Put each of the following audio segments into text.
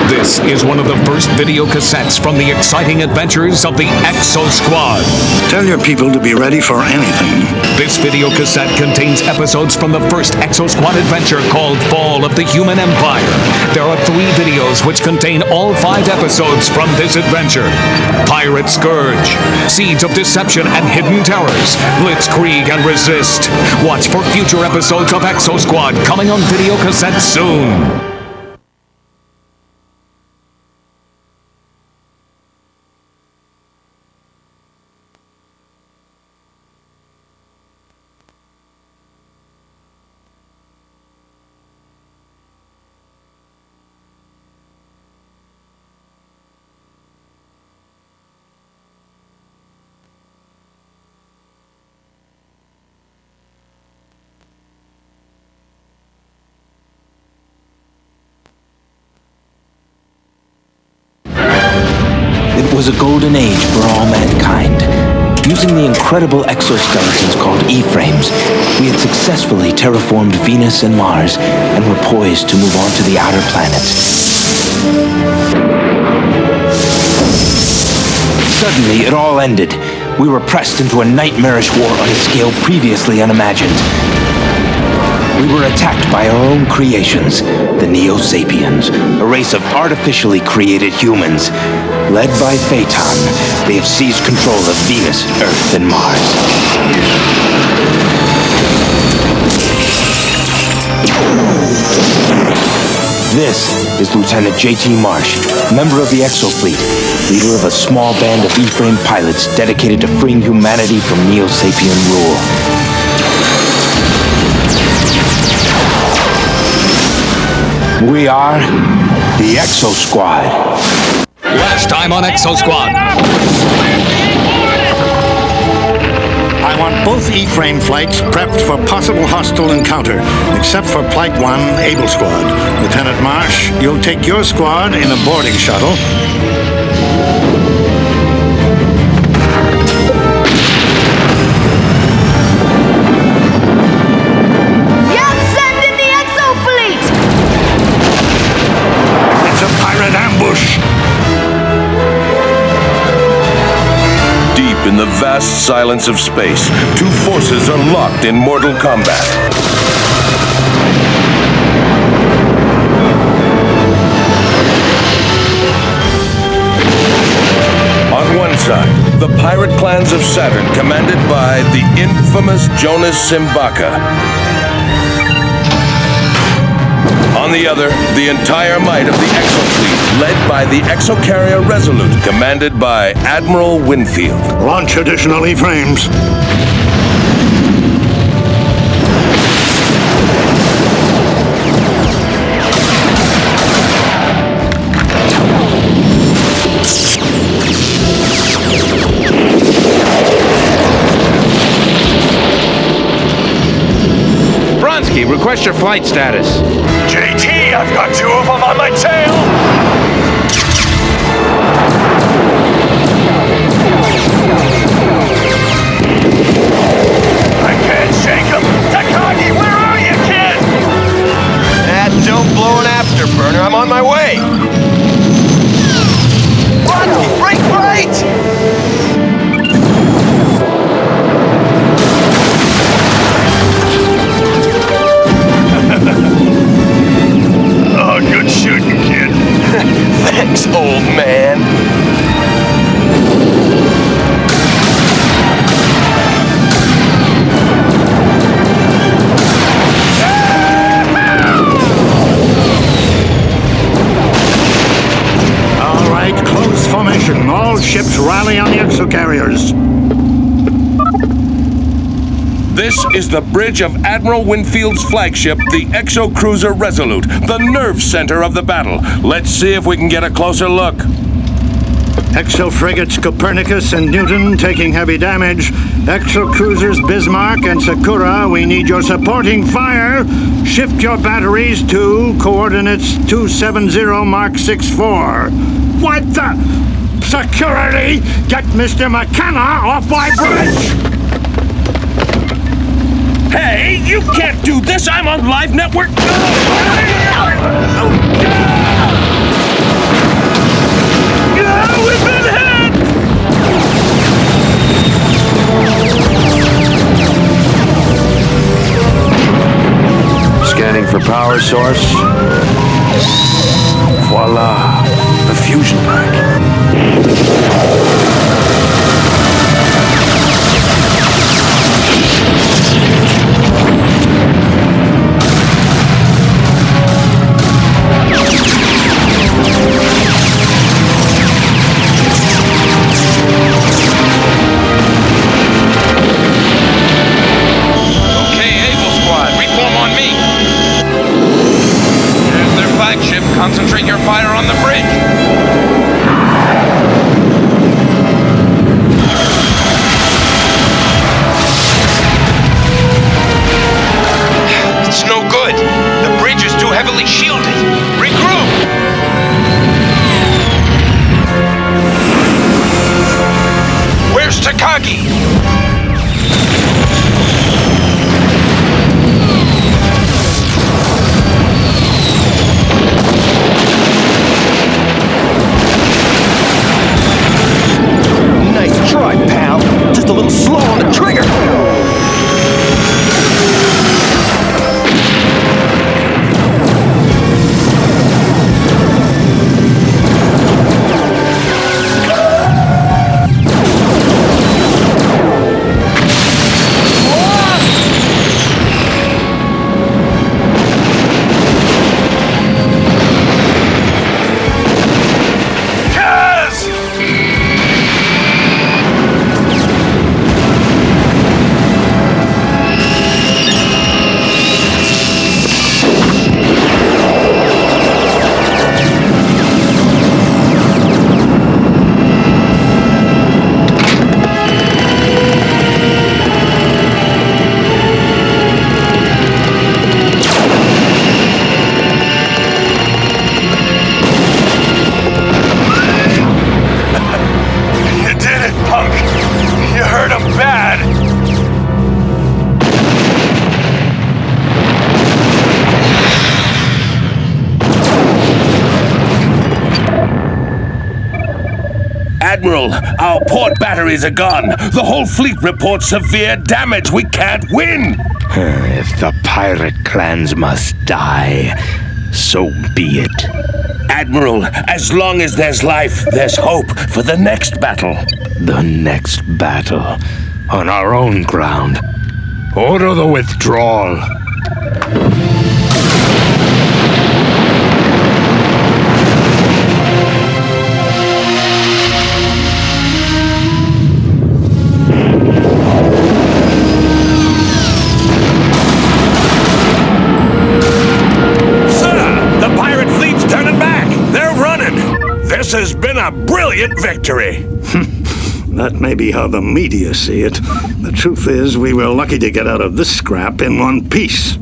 This is one of the first video cassettes from the exciting adventures of the Exo Squad. Tell your people to be ready for anything. This video cassette contains episodes from the first Exo Squad adventure called Fall of the Human Empire. There are 3 videos which contain all 5 episodes from this adventure. Pirate Scourge, Seeds of Deception and Hidden Terrors, Blitzkrieg and Resist. Watch for future episodes of Exo Squad coming on video cassette soon. It was a golden age for all mankind. Using the incredible exoskeletons called E-frames, we had successfully terraformed Venus and Mars and were poised to move on to the outer planets. Suddenly, it all ended. We were pressed into a nightmarish war on a scale previously unimagined. We were attacked by our own creations, the Neosapiens, a race of artificially created humans. Led by Phaeton, they have seized control of Venus, Earth, and Mars. This is Lieutenant J.T. Marsh, member of the Exo Fleet, leader of a small band of E-frame pilots dedicated to freeing humanity from Neosapien rule. We are the Exo Squad. Last time on Exo Squad. I want both E-frame flights prepped for possible hostile encounter, except for Flight 1 Able Squad. Lieutenant Marsh, you'll take your squad in a boarding shuttle. In the vast silence of space, 2 forces are locked in mortal combat. On one side, the pirate clans of Saturn, commanded by the infamous Jonas Simbaka. On the other, the entire might of the Exo Fleet, led by the Exocarrier Resolute, commanded by Admiral Winfield. Launch additional E-frames. Request your flight status. JT, I've got 2 of them on my tail! I can't shake them! Takagi, where are you, kid? Don't blow an afterburner. I'm on my way. Right! Oh, good shooting, kid. Thanks, old man. All right, close formation. All ships rally on the exocarriers. This is the bridge of Admiral Winfield's flagship, the Exo Cruiser Resolute, the nerve center of the battle. Let's see if we can get a closer look. Exo frigates Copernicus and Newton taking heavy damage. Exo cruisers Bismarck and Sakura, we need your supporting fire. Shift your batteries to coordinates 270 Mark 64. What the? Security! Get Mr. McKenna off my bridge! Hey, you can't do this! I'm on live network! power source. Voila, the fusion pack. Concentrate your fire on the bridge. It's no good. The bridge is too heavily shielded. Regroup! Where's Takagi? Try, pal. Just a little slow on the trigger. Admiral, our port batteries are gone. The whole fleet reports severe damage. We can't win. If the pirate clans must die, so be it. Admiral, as long as there's life, there's hope for the next battle. The next battle on our own ground. Order the withdrawal. This has been a brilliant victory. That may be how the media see it. The truth is, we were lucky to get out of this scrap in one piece.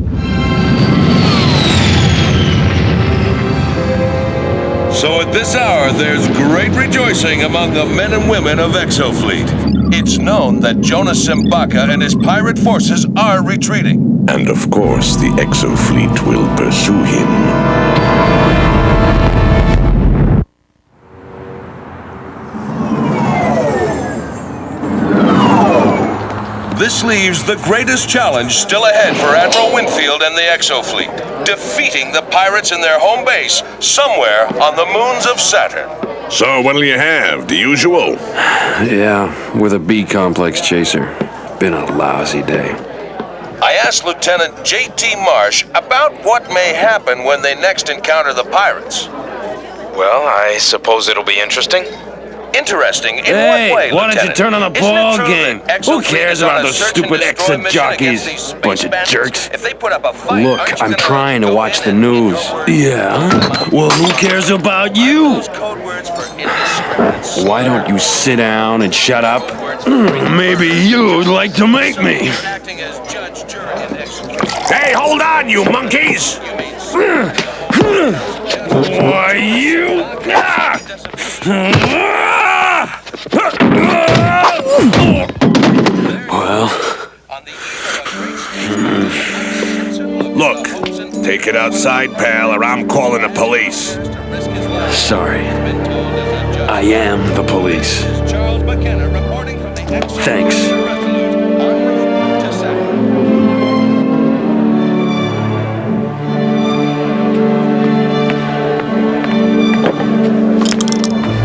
So at this hour, there's great rejoicing among the men and women of Exofleet. It's known that Jonas Simbaka and his pirate forces are retreating. And of course, the Exofleet will pursue him. This leaves the greatest challenge still ahead for Admiral Winfield and the Exofleet, defeating the pirates in their home base somewhere on the moons of Saturn. So what'll you have? The usual? Yeah, with a B-complex chaser. Been a lousy day. I asked Lieutenant J.T. Marsh about what may happen when they next encounter the pirates. Well, I suppose it'll be interesting. Interesting? In Hey, what way, why don't you Lieutenant? turn on the Isn't it ball true game? that Who Exofleet cares is on about a those search and stupid destroy Exo mission jockeys? against these space Bunch of bandits? jerks. If they put up a fight, Look, aren't you I'm gonna trying to go watch in the and, news. Yeah? Well, who cares about you? Those code words for indiscriminate Why don't you sit down and shut up? Maybe you'd like to make me. acting as judge, jury, and executioner. Hey, hold on, you monkeys! Why, you... Well... Look, take it outside, pal, or I'm calling the police. Sorry. I am the police. Thanks.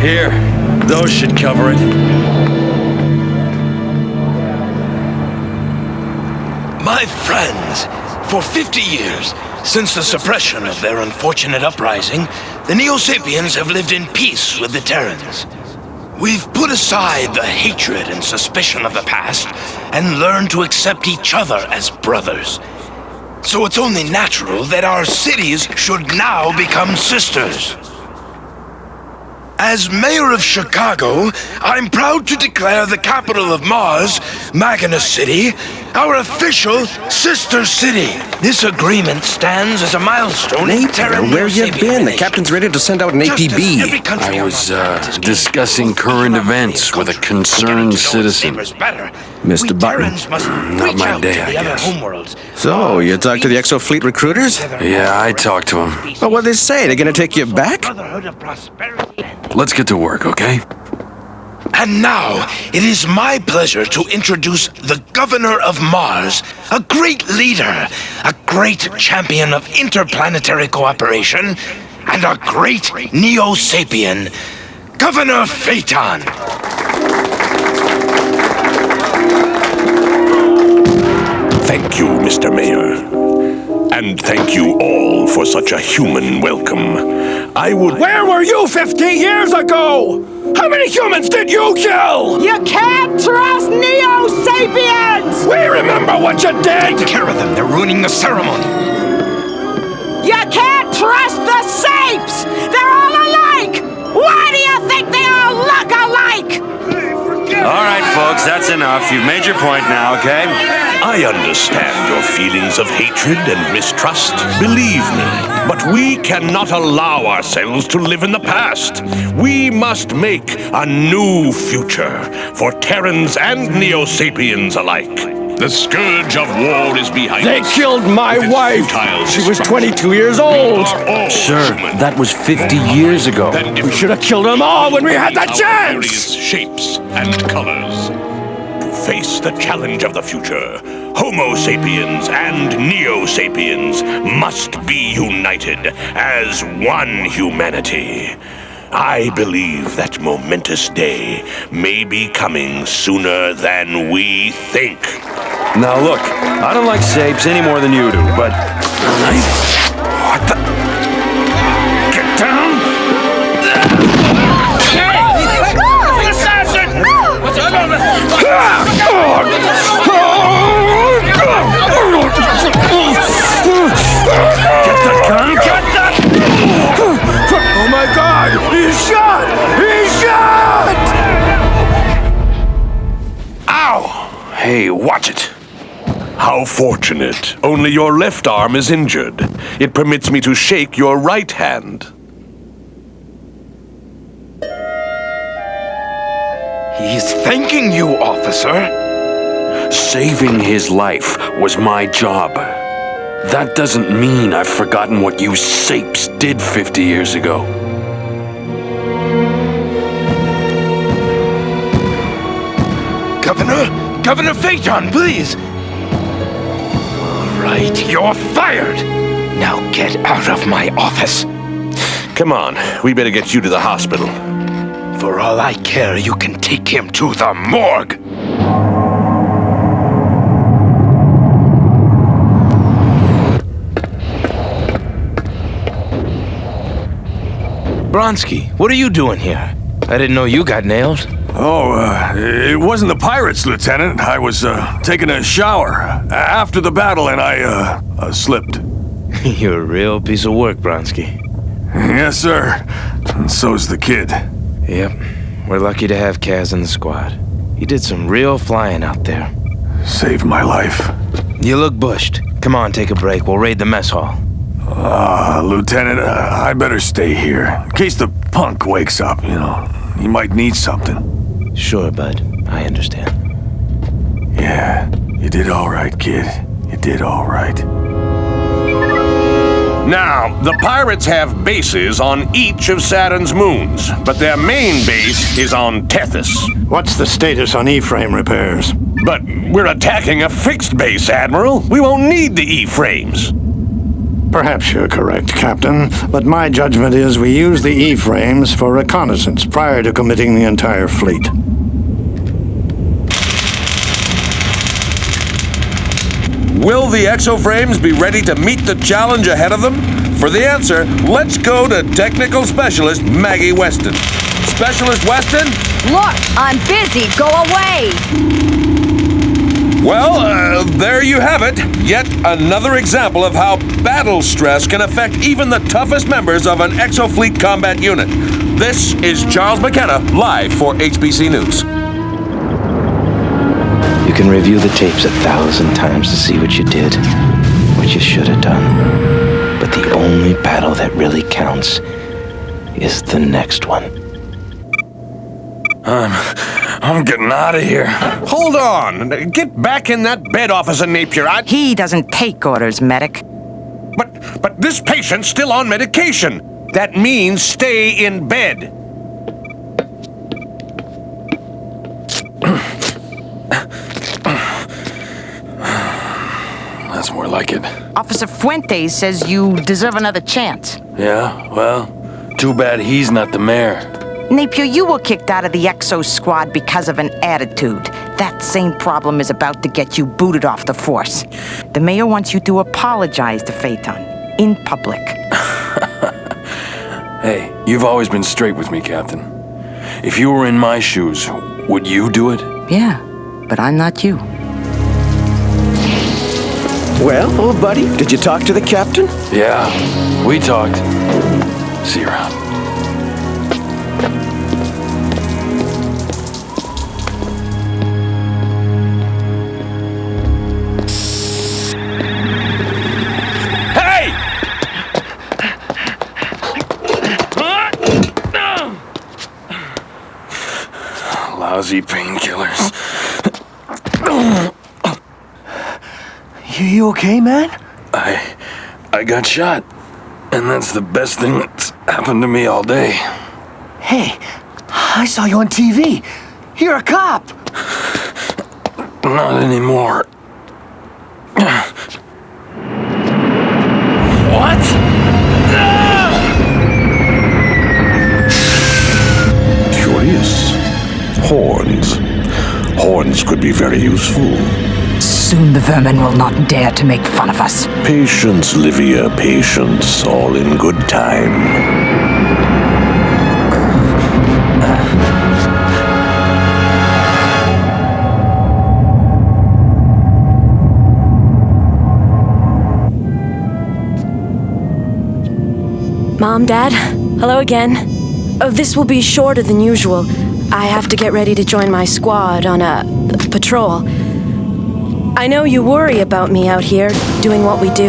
Here, those should cover it. My friends, for 50 years, since the suppression of their unfortunate uprising, the Neosapiens have lived in peace with the Terrans. We've put aside the hatred and suspicion of the past and learned to accept each other as brothers. So it's only natural that our cities should now become sisters. As mayor of Chicago, I'm proud to declare the capital of Mars, Magnus City, our official sister city. This agreement stands as a milestone in Terran where you Neosapien been? The relations. captain's ready to send out an Just as APB. every country I was on our planet is discussing capable of current teaming up events with a countries concerned and getting to know its citizen. neighbors better. Mr. We Button. Terrans must Not reach my out day, to I the other guess. homeworlds. So, you talked to the Exo Fleet recruiters? Yeah, I talked to him. Well, what'd they say? They're gonna take you back? Brotherhood of prosperity. Let's get to work, okay? And now, it is my pleasure to introduce the Governor of Mars, a great leader, a great champion of interplanetary cooperation, and a great Neosapien, Governor Phaeton. Thank you, Mr. Mayor. And thank you all for such a human welcome. I would... Where were you 50 years ago? How many humans did you kill? You can't trust Neosapiens! We remember what you did! Take care of them, they're ruining the ceremony. You can't trust the Sapes! They're all alike! Why do you think they all look alike? All right, folks, that's enough. You've made your point now, okay? I understand your feelings of hatred and mistrust, believe me, but we cannot allow ourselves to live in the past. We must make a new future for Terrans and Neosapiens alike. The scourge of war is behind They us. killed my With its wife. futile She was destruction. 22 years We old. are all Sir, human. that was 50 years ago. We should have killed them all when we had the Our chance! various shapes and colors. To face the challenge of the future, Homo sapiens and Neosapiens must be united as one humanity. I believe that momentous day may be coming sooner than we think. Now look, I don't like sapes any more than you do, but... What the... Get down! Assassin! What's Get that gun! Get that! Oh my God! He's shot! He's shot! Ow! Hey, watch it. How fortunate. Only your left arm is injured. It permits me to shake your right hand. He's thanking you, officer. Saving his life was my job. That doesn't mean I've forgotten what you sapes did 50 years ago. Governor Phaeton, please. All right, you're fired. Now get out of my office. Come on, we better get you to the hospital. For all I care, you can take him to the morgue. Bronsky, what are you doing here? I didn't know you got nailed. Oh, it wasn't the pirates, Lieutenant. I was taking a shower after the battle and I slipped. You're a real piece of work, Bronsky. Yes, sir. And so's the kid. Yep, we're lucky to have Kaz in the squad. He did some real flying out there. Saved my life. You look bushed. Come on, take a break. We'll raid the mess hall. Lieutenant, I better stay here. In case the punk wakes up, you know. He might need something. Sure, bud. I understand. Yeah, you did all right, kid. You did all right. Now, the pirates have bases on each of Saturn's moons, but their main base is on Tethys. What's the status on E-frame repairs? But we're attacking a fixed base, Admiral. We won't need the E-frames. Perhaps you're correct, Captain, but my judgment is we use the E-frames for reconnaissance prior to committing the entire fleet. Will the exoframes be ready to meet the challenge ahead of them? For the answer, let's go to technical specialist Maggie Weston. Specialist Weston? Look, I'm busy. Go away. Well, there you have it. Yet another example of how battle stress can affect even the toughest members of an exofleet combat unit. This is Charles McKenna, live for HBC News. You can review the tapes 1,000 times to see what you did, what you should have done. But the only battle that really counts is the next one. I'm getting out of here. Hold on. Get back in that bed, Officer Napier. He doesn't take orders, medic. But this patient's still on medication. That means stay in bed. That's more like it. Officer Fuentes says you deserve another chance. Yeah, well, too bad he's not the mayor. Napier, you were kicked out of the Exo Squad because of an attitude. That same problem is about to get you booted off the force. The mayor wants you to apologize to Phaeton, in public. Hey, you've always been straight with me, Captain. If you were in my shoes, would you do it? Yeah, but I'm not you. Well, old buddy, did you talk to the captain? Yeah, we talked. See you around. Lousy painkillers. You okay, man? I got shot. And that's the best thing that's happened to me all day. Hey, I saw you on TV. You're a cop. Not anymore. What? Curious. Horns. Horns could be very useful. Soon the vermin will not dare to make fun of us. Patience, Livia, patience. All in good time. Mom, Dad, hello again. Oh, this will be shorter than usual. I have to get ready to join my squad on a patrol. I know you worry about me out here, doing what we do,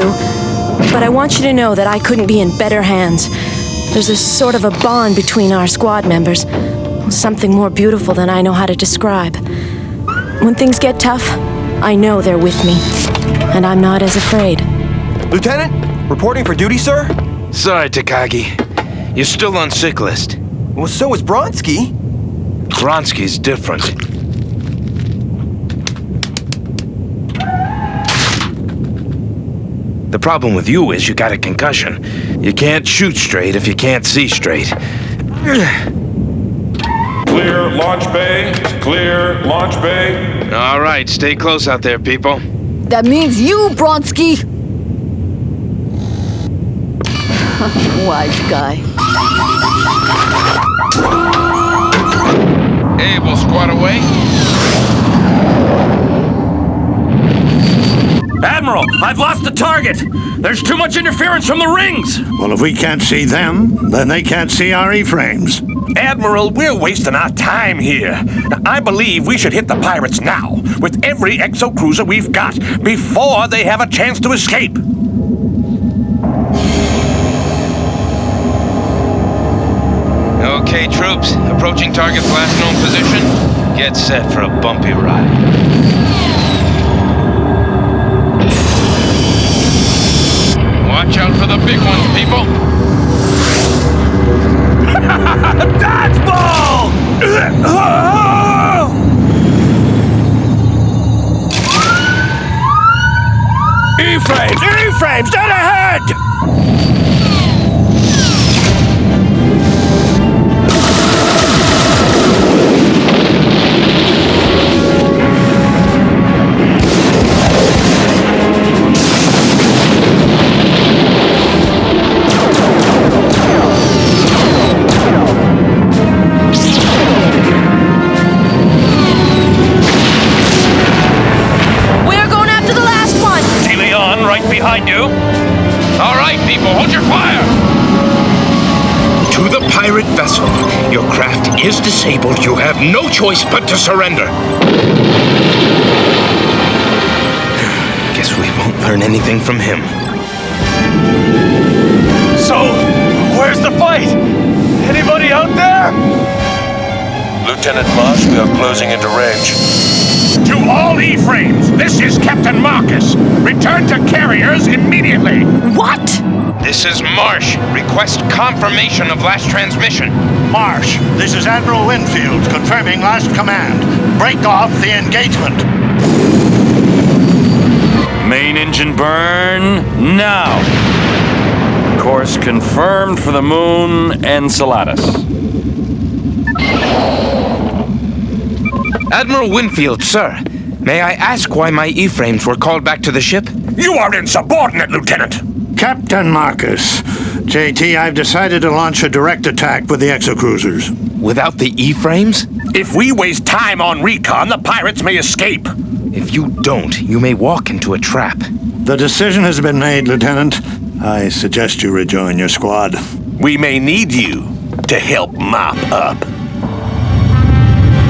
but I want you to know that I couldn't be in better hands. There's a sort of a bond between our squad members, something more beautiful than I know how to describe. When things get tough, I know they're with me, and I'm not as afraid. Lieutenant, reporting for duty, sir? Sorry, Takagi. You're still on sick list. Well, so is Bronsky. Vronsky's different. The problem with you is you got a concussion. You can't shoot straight if you can't see straight. Clear launch bay. Clear launch bay. All right, stay close out there, people. That means you, Bronsky! Wise guy. Hey, we'll squat away. Admiral, I've lost the target. There's too much interference from the rings. Well, if we can't see them, then they can't see our E-frames. Admiral, we're wasting our time here. Now, I believe we should hit the pirates now, with every exo cruiser we've got, before they have a chance to escape. Okay, troops. Approaching target's last known position. Get set for a bumpy ride. Watch out for the big ones, people. Dodgeball! E-frames! E-frames! Dead ahead! pirate vessel. Your craft is disabled. You have no choice but to surrender. Guess we won't learn anything from him. So, where's the fight? Anybody out there? Lieutenant Marsh, we are closing into range. To all E-frames, this is Captain Marcus. Return to carriers immediately. What? This is Marsh. Request confirmation of last transmission. Marsh, this is Admiral Winfield confirming last command. Break off the engagement. Main engine burn now. Course confirmed for the moon, Enceladus. Admiral Winfield, sir. May I ask why my E-frames were called back to the ship? You are insubordinate, Lieutenant. Captain Marcus, JT, I've decided to launch a direct attack with the exocruisers. Without the E-frames? If we waste time on recon, the pirates may escape. If you don't, you may walk into a trap. The decision has been made, Lieutenant. I suggest you rejoin your squad. We may need you to help mop up.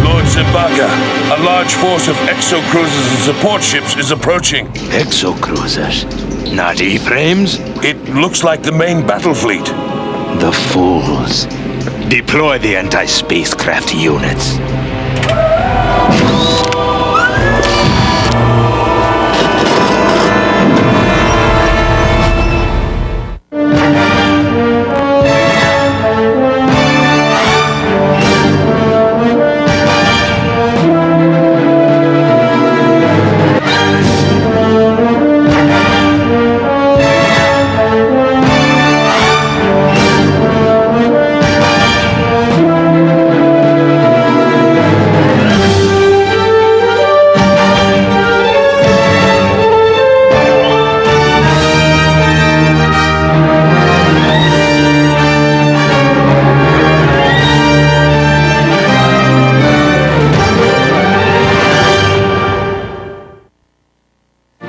Lord Simbaka, a large force of exo-cruisers and support ships is approaching. Exo-cruisers? Not E-frames? It looks like the main battle fleet. The fools. Deploy the anti-spacecraft units.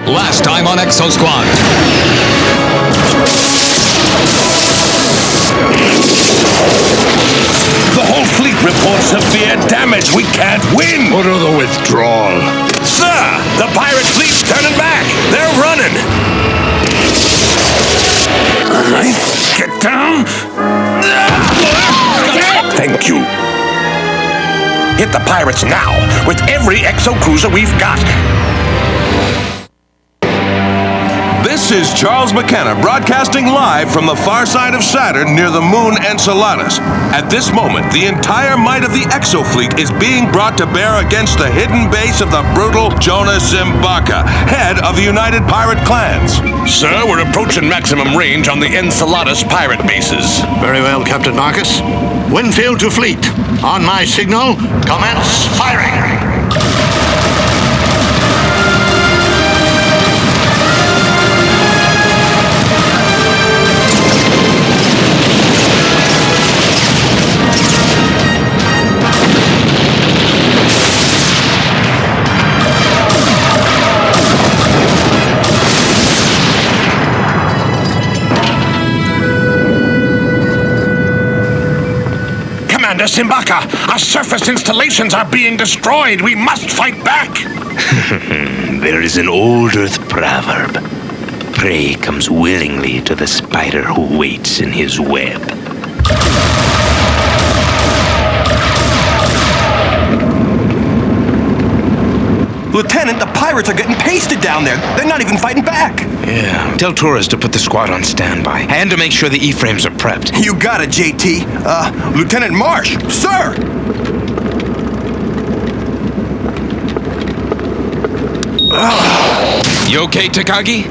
Last time on Exo Squad. The whole fleet reports severe damage. We can't win. Order the withdrawal. Sir, the pirate fleet's turning back. They're running. All right, get down. Thank you. Hit the pirates now with every exo cruiser we've got. This is Charles McKenna broadcasting live from the far side of Saturn near the moon Enceladus. At this moment, the entire might of the Exo fleet is being brought to bear against the hidden base of the brutal Jonas Simbaka, head of the United Pirate Clans. Sir, we're approaching maximum range on the Enceladus pirate bases. Very well, Captain Marcus. Winfield to fleet. On my signal, commence firing. Commander Simbaka, our surface installations are being destroyed. We must fight back. There is an old Earth proverb. Prey comes willingly to the spider who waits in his web. Lieutenant, the pirates are getting pasted down there. They're not even fighting back. Yeah. Tell Torres to put the squad on standby and to make sure the E-frames are prepped. You got it, JT. Lieutenant Marsh, sir! You okay, Takagi?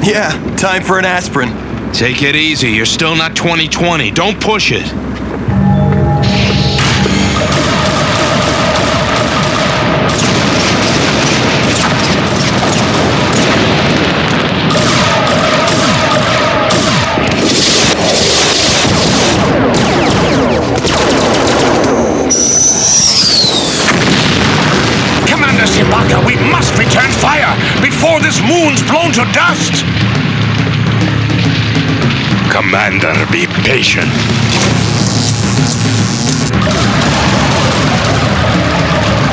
Yeah, time for an aspirin. Take it easy. You're still not 2020. Don't push it. Simbaka, we must return fire before this moon's blown to dust! Commander, be patient.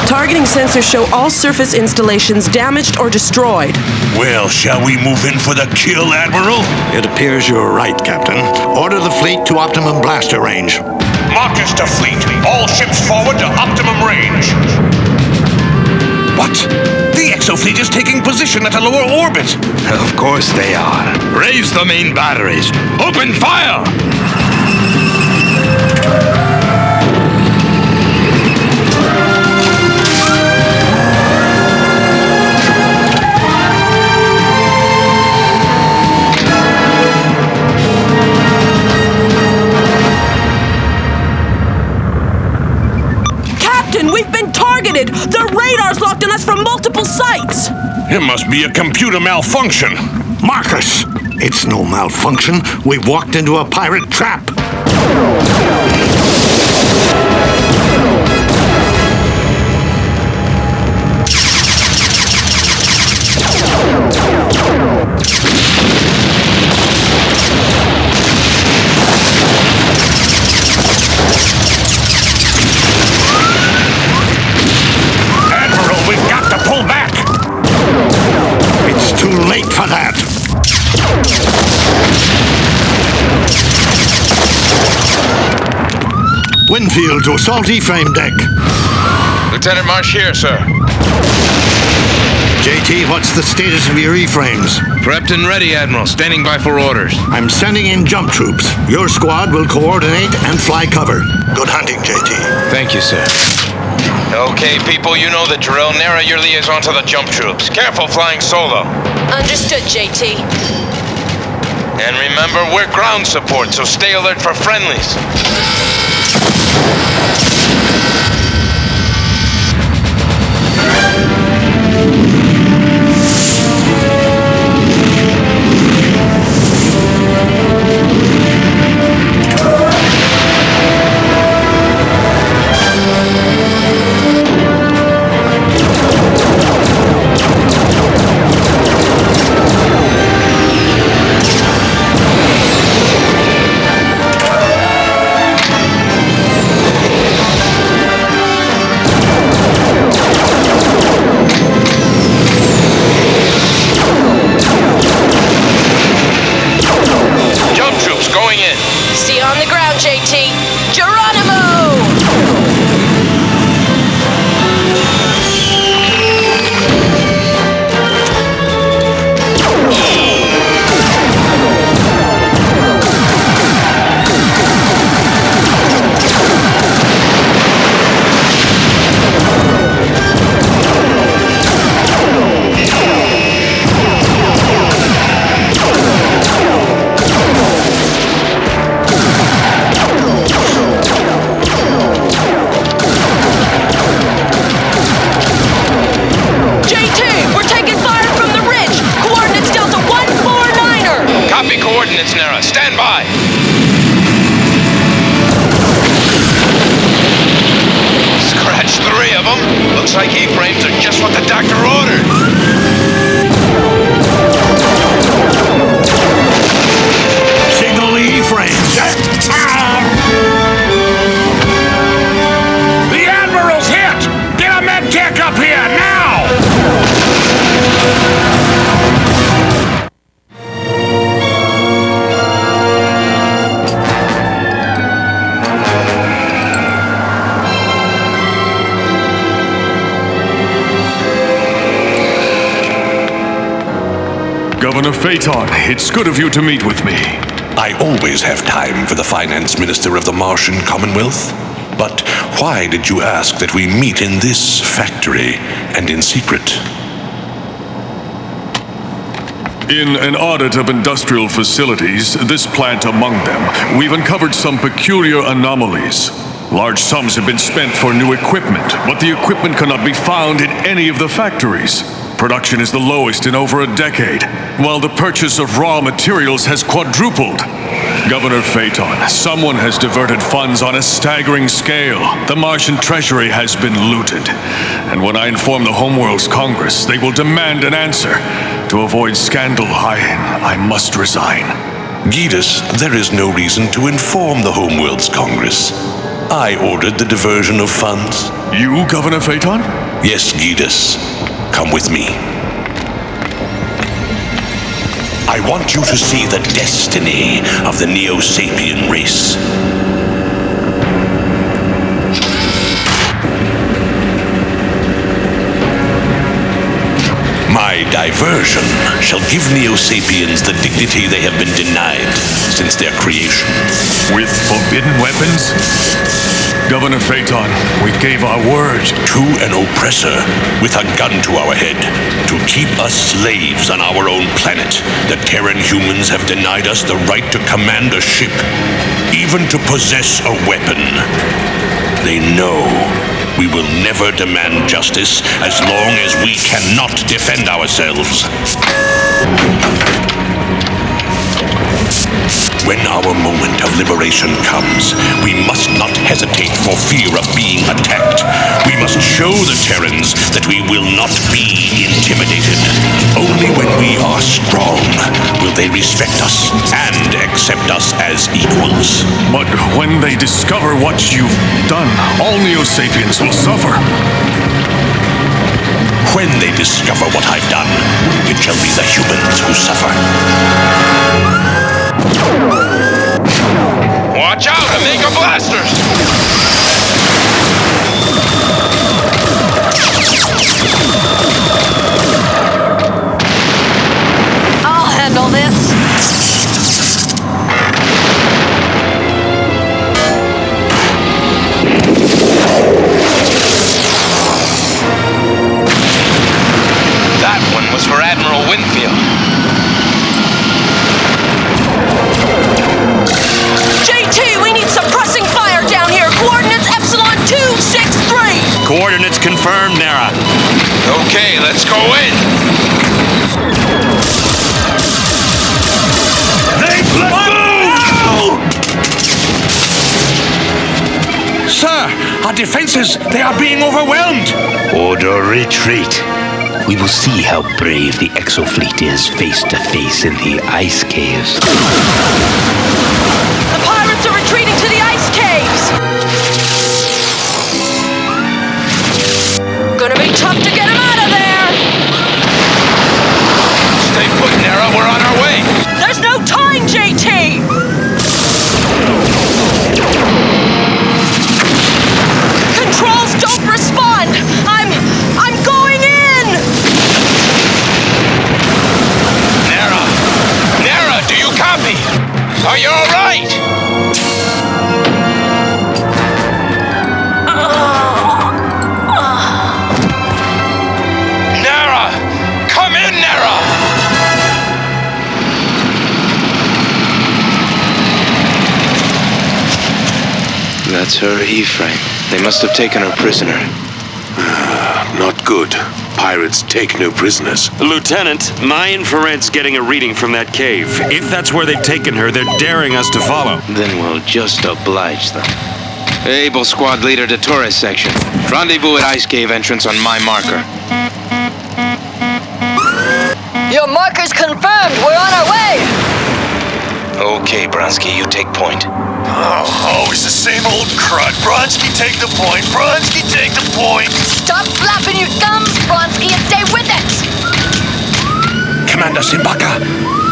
Targeting sensors show all surface installations damaged or destroyed. Well, shall we move in for the kill, Admiral? It appears you're right, Captain. Order the fleet to optimum blaster range. Marcus to fleet. All ships forward to optimum range. What? The Exo fleet is taking position at a lower orbit. Of course they are. Raise the main batteries. Open fire! We've been targeted! Their radar's locked on us from multiple sites! It must be a computer malfunction. Marcus! It's no malfunction. We've walked into a pirate trap. Too late for that. Winfield to assault E-frame deck. Lieutenant Marsh here, sir. JT, what's the status of your E-frames? Prepped and ready, Admiral. Standing by for orders. I'm sending in jump troops. Your squad will coordinate and fly cover. Good hunting, JT. Thank you, sir. Okay, people, you know the drill. Narrow your liaison to the jump troops. Careful flying solo. Understood, JT. And remember, we're ground support, so stay alert for friendlies. Governor Phaeton, it's good of you to meet with me. I always have time for the Finance Minister of the Martian Commonwealth. But why did you ask that we meet in this factory and in secret? In an audit of industrial facilities, this plant among them, we've uncovered some peculiar anomalies. Large sums have been spent for new equipment, but the equipment cannot be found in any of the factories. Production is the lowest in over a decade, while the purchase of raw materials has quadrupled. Governor Phaeton, someone has diverted funds on a staggering scale. The Martian treasury has been looted. And when I inform the Homeworld's Congress, they will demand an answer. To avoid scandal, I must resign. Giedus, there is no reason to inform the Homeworld's Congress. I ordered the diversion of funds. You, Governor Phaeton? Yes, Gidus. Come with me. I want you to see the destiny of the Neosapien race. My diversion shall give Neosapiens the dignity they have been denied since their creation. With forbidden weapons? Governor Phaeton, we gave our word. To an oppressor with a gun to our head, to keep us slaves on our own planet, the Terran humans have denied us the right to command a ship, even to possess a weapon. They know we will never demand justice as long as we cannot defend ourselves. When our moment of liberation comes, we must not hesitate for fear of being attacked. We must show the Terrans that we will not be intimidated. Only when we are strong will they respect us and accept us as equals. But when they discover what you've done, all Neosapiens will suffer. When they discover what I've done, it shall be the humans who suffer. Watch out, Omega blasters! I'll handle this. That one was for Admiral Winfield. JT, we need suppressing fire down here. Coordinates Epsilon 263. Coordinates confirmed, Nara. Okay, let's go in. Let's move! Sir, our defenses, they are being overwhelmed. Order retreat. We will see how brave the Exo Fleet is face to face in the ice caves. The pirates are retreating to the ice caves. Gonna be tough to get them out of there. Stay put, Nara. We're on our way. There's no time, JT. Controls don't respond. I'm going in. Nara, do you copy? Are you all right? Nara! Come in, Nara! That's her E-frame. They must have taken her prisoner. Not good. Pirates take no prisoners. Lieutenant, my infrared's getting a reading from that cave. If that's where they've taken her, they're daring us to follow. Then we'll just oblige them. Able squad leader to Torres section. Rendezvous at ice cave entrance on my marker. Your marker's confirmed. We're on our way. Okay, Bronsky, you take point. Always the same old crud. Bronsky, take the point. Bronsky, take the point. Stop flapping your thumbs, Bronsky, and stay with it. Commander Simbaka,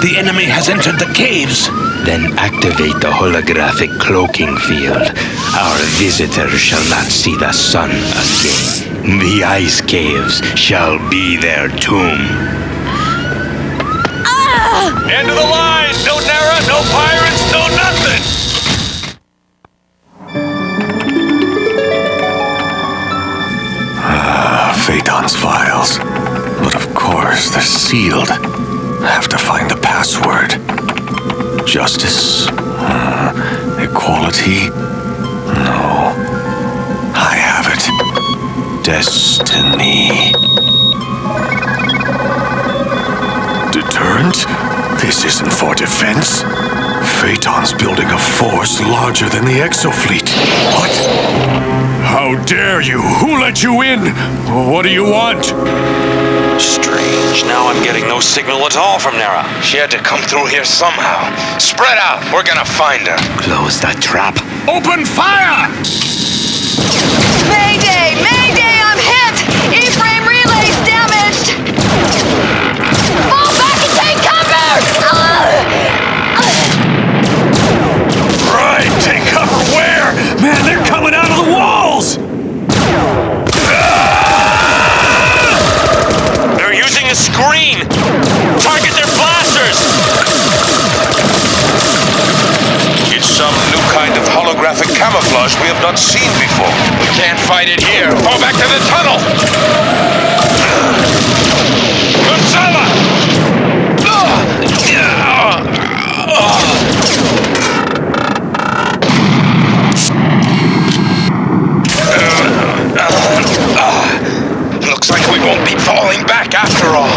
the enemy has entered the caves. Then activate the holographic cloaking field. Our visitor shall not see the sun again. The ice caves shall be their tomb. End of the line! No Nara, no pirates, no nothing! Phaeton's files. But of course, they're sealed. I have to find the password. Justice? Equality? No. I have it. Destiny. Deterrent? This isn't for defense. Phaeton's building a force larger than the Exo Fleet. What? How dare you? Who let you in? What do you want? Strange. Now I'm getting no signal at all from Nara. She had to come through here somehow. Spread out. We're gonna find her. Close that trap. Open fire! camouflage we have not seen before. We can't fight it here. Fall back to the tunnel! Gonzala! Looks like we won't be falling back after all.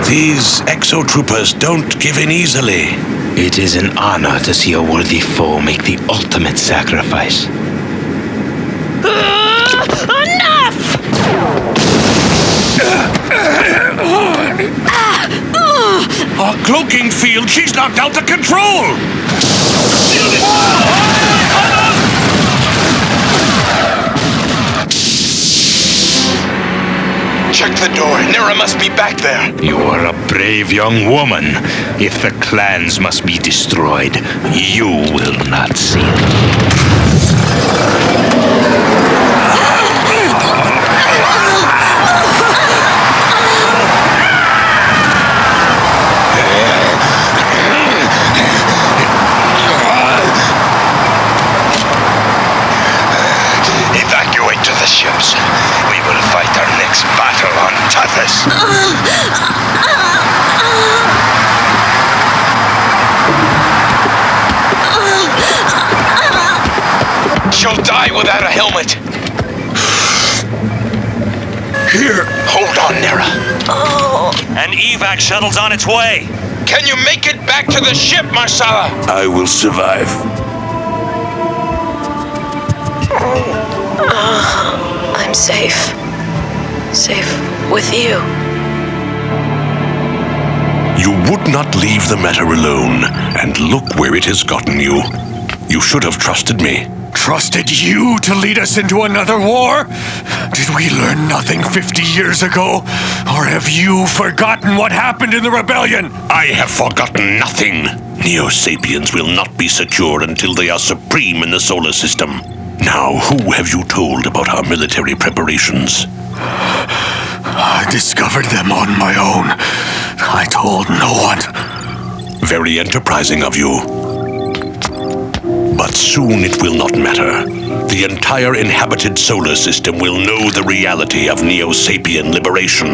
These Exo Troopers don't give in easily. It is an honor to see a worthy foe make the ultimate sacrifice. Enough! Our cloaking field, she's knocked out of control! Check the door. Nera must be back there. You are a brave young woman. If the clans must be destroyed, you will not see it. Evacuate to the ships. We will fight our next battle on Tethys. She'll die without a helmet. Here. Hold on, Nera. An evac shuttle's on its way. Can you make it back to the ship, Marsala? I will survive. I'm safe. Safe with you. You would not leave the matter alone, and look where it has gotten you. You should have trusted me. Trusted you to lead us into another war? Did we learn nothing 50 years ago? Or have you forgotten what happened in the rebellion? I have forgotten nothing. Neosapiens will not be secure until they are supreme in the solar system. Now, who have you told about our military preparations? I discovered them on my own. I told no one. Very enterprising of you. But soon it will not matter. The entire inhabited solar system will know the reality of Neosapien liberation.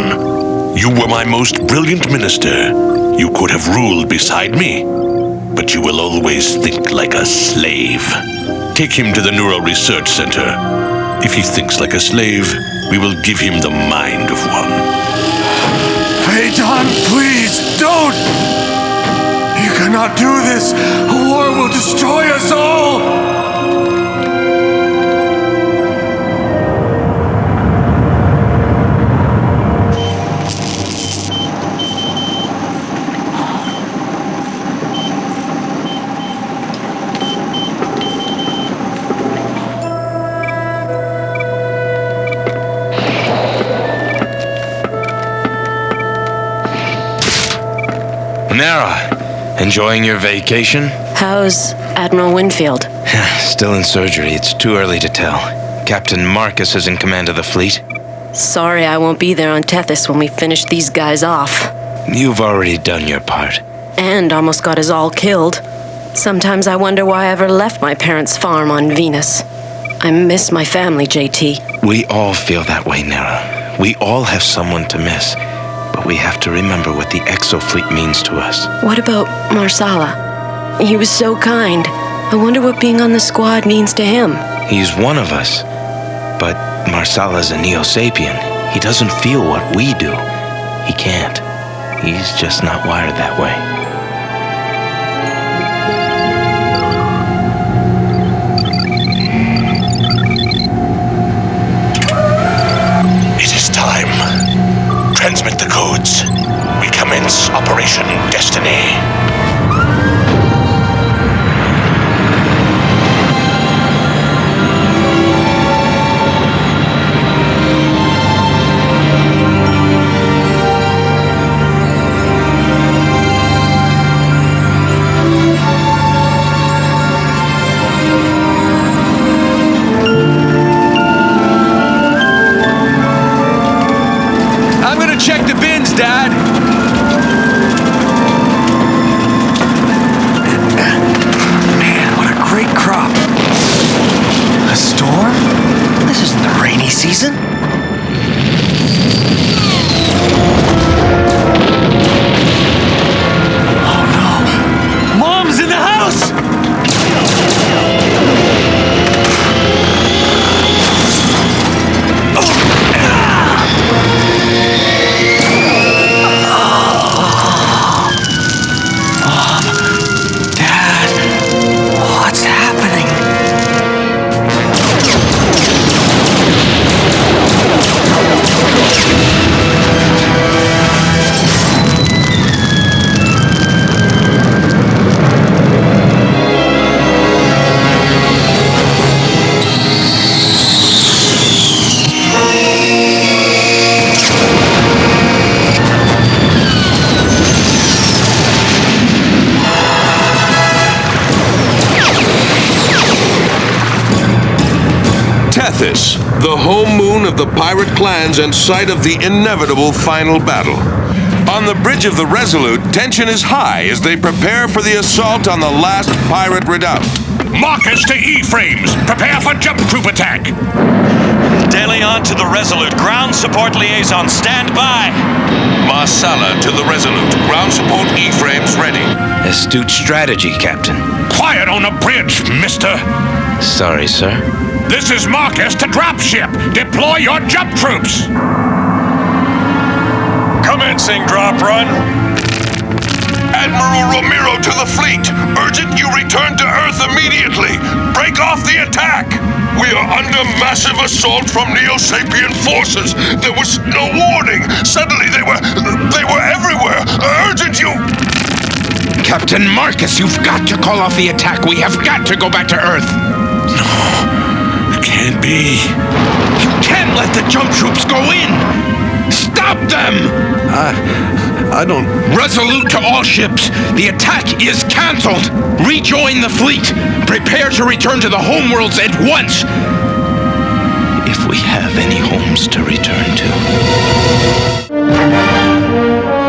You were my most brilliant minister. You could have ruled beside me. But you will always think like a slave. Take him to the Neural Research Center. If he thinks like a slave, we will give him the mind of one. Phaeton, please, don't! You cannot do this! A war will destroy us all! Nera, enjoying your vacation? How's Admiral Winfield? Still in surgery. It's too early to tell. Captain Marcus is in command of the fleet. Sorry I won't be there on Tethys when we finish these guys off. You've already done your part. And almost got us all killed. Sometimes I wonder why I ever left my parents' farm on Venus. I miss my family, JT. We all feel that way, Nera. We all have someone to miss. But we have to remember what the Exo fleet means to us. What about Marsala? He was so kind. I wonder what being on the squad means to him. He's one of us. But Marsala's a Neosapien. He doesn't feel what we do. He can't. He's just not wired that way. It is time. Transmit the codes. We commence Operation Destiny. Check the bins, Dad. Man, what a great crop. season? Oh no! Mom's in the house! Tethys, the home moon of the pirate clans and site of the inevitable final battle. On the bridge of the Resolute, tension is high as they prepare for the assault on the last pirate redoubt. Marcus to E-frames. Prepare for jump troop attack. Deleon to the Resolute. Ground support liaison. Stand by. Marsala to the Resolute. Ground support E-frames ready. Astute strategy, Captain. Quiet on the bridge, mister. Sorry, sir. This is Marcus to dropship. Deploy your jump troops. Commencing drop run. Admiral Romero to the fleet. Urgent you return to Earth immediately. Break off the attack. We are under massive assault from Neosapien forces. There was no warning. Suddenly they were everywhere. Urgent you. Captain Marcus, you've got to call off the attack. We have got to go back to Earth. Can't be. You can't let the jump troops go in! Stop them! I don't... Resolute to all ships. The attack is canceled. Rejoin the fleet. Prepare to return to the homeworlds at once. If we have any homes to return to.